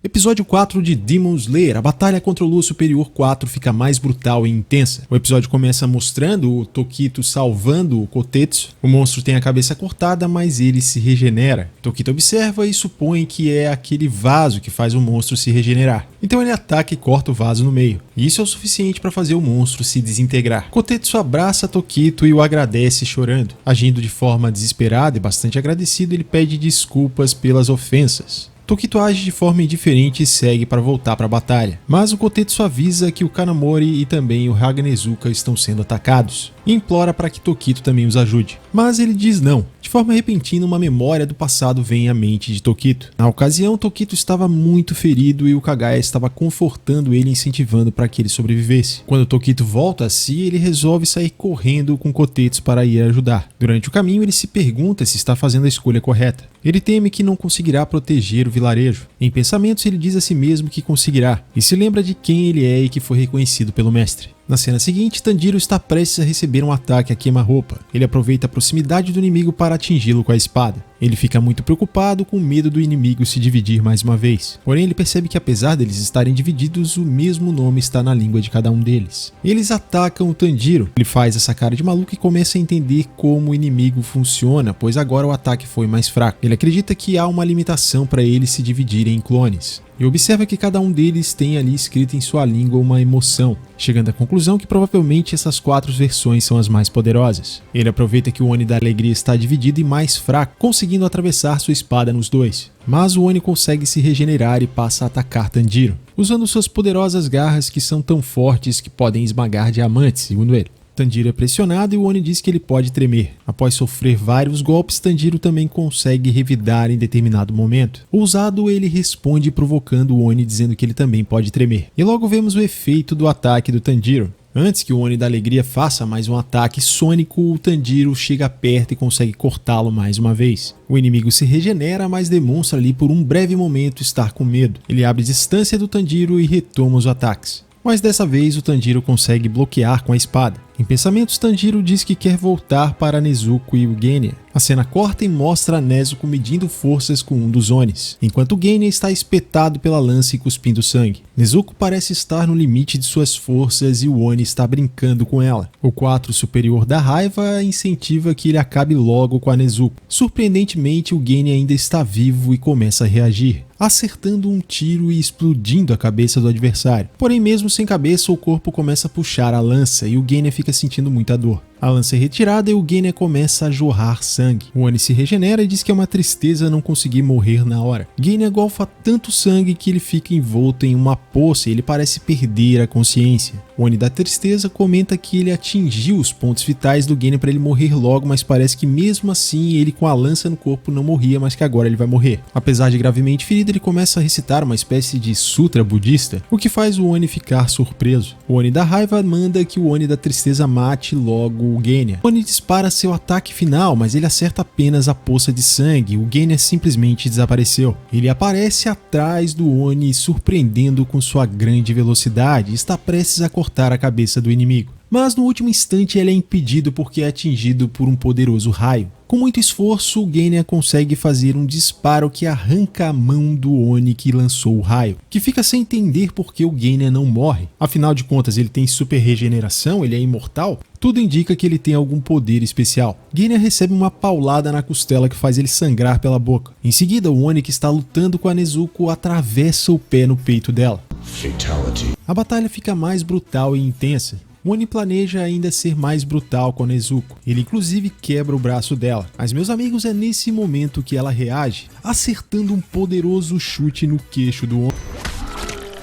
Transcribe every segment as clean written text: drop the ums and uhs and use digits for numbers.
Episódio 4 de Demon Slayer, a batalha contra o Lua Superior 4 fica mais brutal e intensa. O episódio começa mostrando o Tokito salvando o Kotetsu. O monstro tem a cabeça cortada, mas ele se regenera. Tokito observa e supõe que é aquele vaso que faz o monstro se regenerar. Então ele ataca e corta o vaso no meio. E isso é o suficiente para fazer o monstro se desintegrar. Kotetsu abraça Tokito e o agradece chorando. Agindo de forma desesperada e bastante agradecido, ele pede desculpas pelas ofensas. Tokito age de forma indiferente e segue para voltar para a batalha, mas o Kotetsu avisa que o Kanamori e também o Haganezuka estão sendo atacados, e implora para que Tokito também os ajude, mas ele diz não. De forma repentina, uma memória do passado vem à mente de Tokito. Na ocasião, Tokito estava muito ferido e o Kagaya estava confortando ele e incentivando para que ele sobrevivesse. Quando Tokito volta a si, ele resolve sair correndo com Kotetsu para ir ajudar. Durante o caminho, ele se pergunta se está fazendo a escolha correta. Ele teme que não conseguirá proteger o vilarejo. Em pensamentos, ele diz a si mesmo que conseguirá, e se lembra de quem ele é e que foi reconhecido pelo mestre. Na cena seguinte, Tanjiro está prestes a receber um ataque a queima-roupa. Ele aproveita a proximidade do inimigo para atingi-lo com a espada. Ele fica muito preocupado com medo do inimigo se dividir mais uma vez. Porém, ele percebe que apesar deles estarem divididos, o mesmo nome está na língua de cada um deles. Eles atacam o Tanjiro. Ele faz essa cara de maluco e começa a entender como o inimigo funciona, pois agora o ataque foi mais fraco. Ele acredita que há uma limitação para eles se dividirem em clones. E observa que cada um deles tem ali escrito em sua língua uma emoção, chegando à conclusão que provavelmente essas 4 versões são as mais poderosas. Ele aproveita que o Oni da Alegria está dividido e mais fraco, conseguindo atravessar sua espada nos dois. Mas o Oni consegue se regenerar e passa a atacar Tanjiro, usando suas poderosas garras que são tão fortes que podem esmagar diamantes, segundo ele. Tanjiro é pressionado e o Oni diz que ele pode tremer. Após sofrer vários golpes, Tanjiro também consegue revidar em determinado momento. Ousado, ele responde provocando o Oni dizendo que ele também pode tremer. E logo vemos o efeito do ataque do Tanjiro. Antes que o Oni da Alegria faça mais um ataque sônico, o Tanjiro chega perto e consegue cortá-lo mais uma vez. O inimigo se regenera, mas demonstra ali por um breve momento estar com medo. Ele abre distância do Tanjiro e retoma os ataques. Mas dessa vez o Tanjiro consegue bloquear com a espada. Em pensamentos, Tanjiro diz que quer voltar para Nezuko e o Genya. A cena corta e mostra a Nezuko medindo forças com um dos Onis, enquanto o Genya está espetado pela lança e cuspindo sangue. Nezuko parece estar no limite de suas forças e o Oni está brincando com ela. O 4 superior da raiva incentiva que ele acabe logo com a Nezuko. Surpreendentemente, o Genya ainda está vivo e começa a reagir, acertando um tiro e explodindo a cabeça do adversário. Porém, mesmo sem cabeça, o corpo começa a puxar a lança e o Genya fica sentindo muita dor. A lança é retirada e o Genya começa a jorrar sangue. O Oni se regenera e diz que é uma tristeza não conseguir morrer na hora. Genya golfa tanto sangue que ele fica envolto em uma poça e ele parece perder a consciência. O Oni da tristeza comenta que ele atingiu os pontos vitais do Genya para ele morrer logo, mas parece que mesmo assim ele com a lança no corpo não morria, mas que agora ele vai morrer. Apesar de gravemente ferido, ele começa a recitar uma espécie de sutra budista, o que faz o Oni ficar surpreso. O Oni da raiva manda que o Oni da tristeza mate logo o Genya. O Oni dispara seu ataque final, mas ele acerta apenas a poça de sangue. O Genya simplesmente desapareceu. Ele aparece atrás do Oni, surpreendendo com sua grande velocidade e está prestes a cortar a cabeça do inimigo. Mas no último instante ele é impedido porque é atingido por um poderoso raio. Com muito esforço, o Genya consegue fazer um disparo que arranca a mão do Oni que lançou o raio, que fica sem entender por que o Genya não morre. Afinal de contas, ele tem super regeneração, ele é imortal? Tudo indica que ele tem algum poder especial. Genya recebe uma paulada na costela que faz ele sangrar pela boca. Em seguida, o Oni que está lutando com a Nezuko atravessa o pé no peito dela. Fatality. A batalha fica mais brutal e intensa. O Oni planeja ainda ser mais brutal com a Nezuko. Ele inclusive quebra o braço dela. Mas meus amigos, é nesse momento que ela reage, acertando um poderoso chute no queixo do Oni,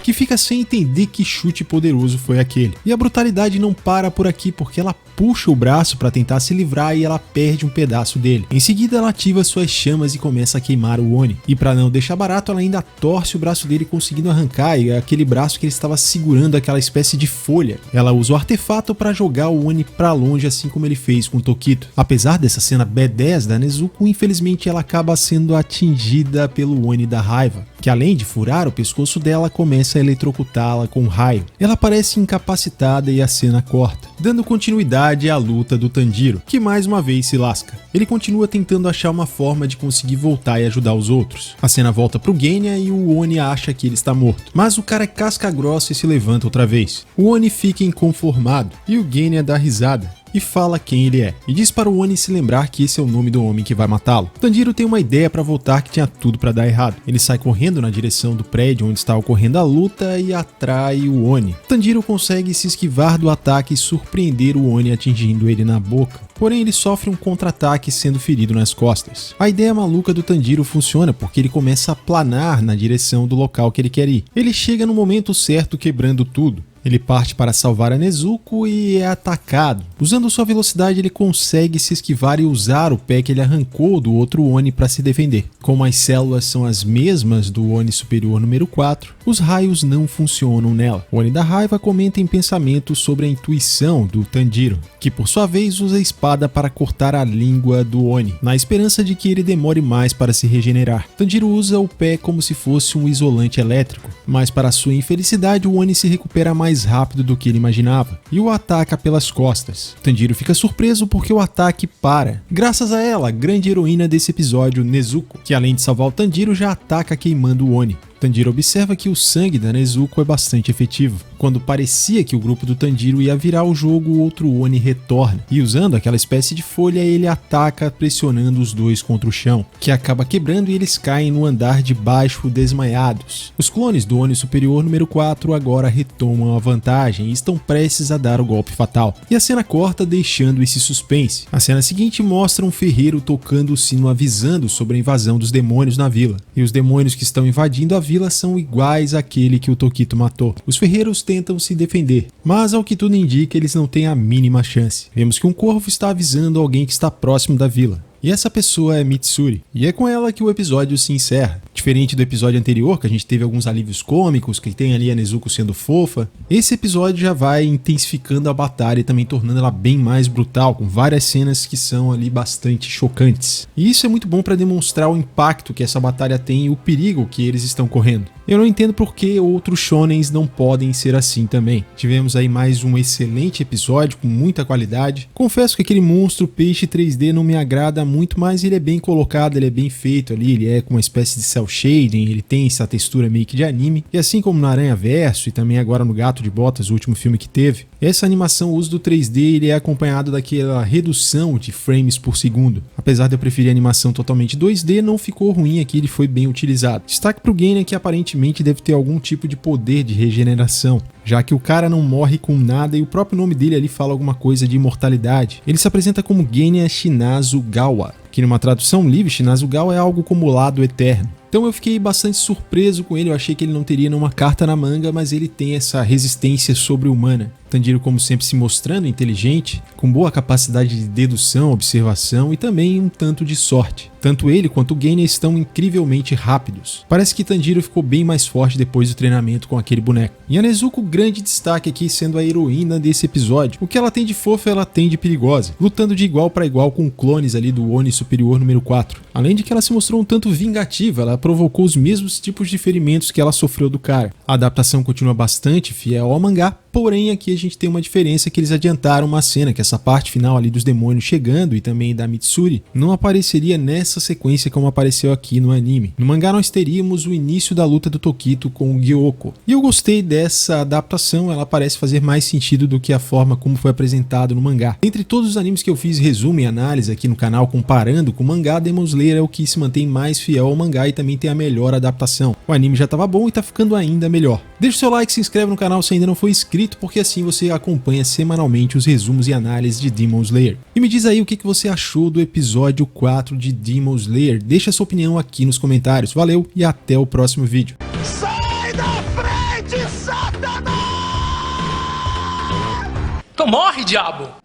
que fica sem entender que chute poderoso foi aquele. E a brutalidade não para por aqui, porque ela puxa o braço para tentar se livrar e ela perde um pedaço dele. Em seguida, ela ativa suas chamas e começa a queimar o Oni. E para não deixar barato, ela ainda torce o braço dele, conseguindo arrancar aquele braço que ele estava segurando, aquela espécie de folha. Ela usa o artefato para jogar o Oni para longe, assim como ele fez com o Tokito. Apesar dessa cena B10 da Nezuko, infelizmente ela acaba sendo atingida pelo Oni da raiva. que além de furar o pescoço dela, começa a eletrocutá-la com um raio. Ela parece incapacitada e a cena corta, dando continuidade à luta do Tanjiro, que mais uma vez se lasca. Ele continua tentando achar uma forma de conseguir voltar e ajudar os outros. A cena volta pro Genya e o Oni acha que ele está morto, mas o cara é casca grossa e se levanta outra vez. O Oni fica inconformado e o Genya dá risada e fala quem ele é, e diz para o Oni se lembrar que esse é o nome do homem que vai matá-lo. Tanjiro tem uma ideia para voltar que tinha tudo para dar errado. Ele sai correndo na direção do prédio onde está ocorrendo a luta e atrai o Oni. Tanjiro consegue se esquivar do ataque e surpreender o Oni atingindo ele na boca. Porém, ele sofre um contra-ataque sendo ferido nas costas. A ideia maluca do Tanjiro funciona porque ele começa a planar na direção do local que ele quer ir. Ele chega no momento certo quebrando tudo. Ele parte para salvar a Nezuko e é atacado. Usando sua velocidade, ele consegue se esquivar e usar o pé que ele arrancou do outro Oni para se defender. Como as células são as mesmas do Oni superior número 4, os raios não funcionam nela. O Oni da raiva comenta em pensamento sobre a intuição do Tanjiro, que por sua vez usa a espada para cortar a língua do Oni, na esperança de que ele demore mais para se regenerar. Tanjiro usa o pé como se fosse um isolante elétrico, mas para sua infelicidade o Oni se recupera mais rápido do que ele imaginava e o ataca pelas costas. Tanjiro fica surpreso porque o ataque para. Graças a ela, a grande heroína desse episódio, Nezuko, que além de salvar o Tanjiro já ataca queimando o Oni. Tanjiro observa que o sangue da Nezuko é bastante efetivo. Quando parecia que o grupo do Tanjiro ia virar o jogo, o outro Oni retorna e usando aquela espécie de folha ele ataca pressionando os dois contra o chão, que acaba quebrando e eles caem no andar de baixo desmaiados. Os clones do Oni superior número 4 agora retomam a vantagem e estão prestes a dar o golpe fatal. E a cena corta deixando esse suspense. A cena seguinte mostra um ferreiro tocando o sino avisando sobre a invasão dos demônios na vila. E os demônios que estão invadindo a vila são iguais àquele que o Tokito matou. Os ferreiros tentam se defender, mas ao que tudo indica eles não têm a mínima chance. Vemos que um corvo está avisando alguém que está próximo da vila. E essa pessoa é Mitsuri, e é com ela que o episódio se encerra. Diferente do episódio anterior, que a gente teve alguns alívios cômicos, que tem ali a Nezuko sendo fofa, esse episódio já vai intensificando a batalha e também tornando ela bem mais brutal, com várias cenas que são ali bastante chocantes. E isso é muito bom para demonstrar o impacto que essa batalha tem e o perigo que eles estão correndo. Eu não entendo por que outros shonens não podem ser assim também. Tivemos aí mais um excelente episódio com muita qualidade. Confesso que aquele monstro peixe 3D não me agrada muito, mas ele é bem colocado, ele é bem feito ali, ele é com uma espécie de cel shading, ele tem essa textura meio que de anime. E assim como no Aranha Verso e também agora no Gato de Botas, o último filme que teve, essa animação, o uso do 3D, ele é acompanhado daquela redução de frames por segundo. Apesar de eu preferir a animação totalmente 2D, não ficou ruim aqui, ele foi bem utilizado. Destaque pro Genya que aparentemente deve ter algum tipo de poder de regeneração, já que o cara não morre com nada e o próprio nome dele ali fala alguma coisa de imortalidade. Ele se apresenta como Genya Shinazugawa, que numa tradução livre, Shinazugawa é algo como o lado eterno. Então eu fiquei bastante surpreso com ele, eu achei que ele não teria nenhuma carta na manga, mas ele tem essa resistência sobre-humana. Tanjiro, como sempre, se mostrando inteligente, com boa capacidade de dedução, observação e também um tanto de sorte. Tanto ele quanto o Genya estão incrivelmente rápidos. Parece que Tanjiro ficou bem mais forte depois do treinamento com aquele boneco. E a Nezuko, grande destaque aqui, sendo a heroína desse episódio. O que ela tem de fofa, ela tem de perigosa, lutando de igual para igual com clones ali do Oni superior número 4. Além de que ela se mostrou um tanto vingativa, ela provocou os mesmos tipos de ferimentos que ela sofreu do cara. A adaptação continua bastante fiel ao mangá, porém aqui a gente tem uma diferença que eles adiantaram uma cena, que essa parte final ali dos demônios chegando e também da Mitsuri não apareceria nessa sequência como apareceu aqui no anime. No mangá nós teríamos o início da luta do Tokito com o Gyoko. E eu gostei dessa adaptação, ela parece fazer mais sentido do que a forma como foi apresentado no mangá. Entre todos os animes que eu fiz resumo e análise aqui no canal comparando com o mangá, Demon Slayer é o que se mantém mais fiel ao mangá e também tem a melhor adaptação. O anime já estava bom e tá ficando ainda melhor. Deixa o seu like, se inscreve no canal se ainda não for inscrito, porque assim você acompanha semanalmente os resumos e análises de Demon Slayer. E me diz aí o que você achou do episódio 4 de Demon Slayer. Deixa sua opinião aqui nos comentários. Valeu e até o próximo vídeo. Sai da frente, Satanás! Então morre, diabo!